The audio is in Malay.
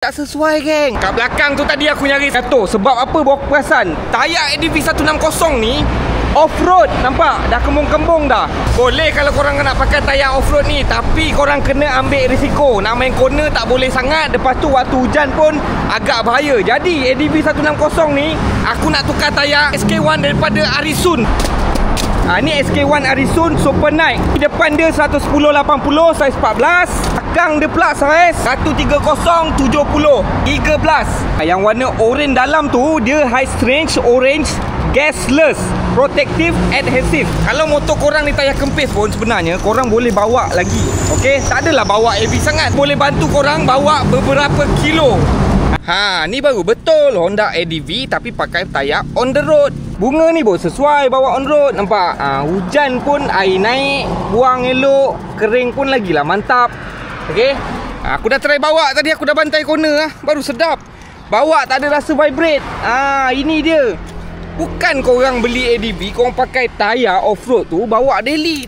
Tak sesuai geng. Kat belakang tu tadi aku nyari satu. Sebab apa bawa perasan Tayar ADV 160 ni off-road, nampak? Dah kembung-kembung dah. Boleh kalau korang nak pakai tayar off-road ni, tapi korang kena ambil risiko. Nak main corner tak boleh sangat. Lepas tu waktu hujan pun agak bahaya. Jadi ADV 160 ni aku nak tukar tayar SK1 daripada Arisun. Ni SK1 Arisun Super Night. Depan dia 110/80 saiz 14. Belakang dia pula saiz 130/70 13. Yang warna orange dalam tu dia high strength orange gasless protective adhesive. Kalau motor korang ni tayar kempis pun sebenarnya korang boleh bawa lagi. Okey, tak adalah bawa heavy sangat. Boleh bantu korang bawa beberapa kilo. Ni baru betul Honda ADV tapi pakai tayar on the road. Bunga ni pun sesuai bawa on road, nampak? Hujan pun air naik, buang elok, kering pun lagilah mantap. Okey. Aku dah try bawa tadi, aku dah bantai corner baru sedap. Bawa tak ada rasa vibrate. Ini dia. Bukan korang beli ADV, korang pakai tayar off-road tu bawa daily.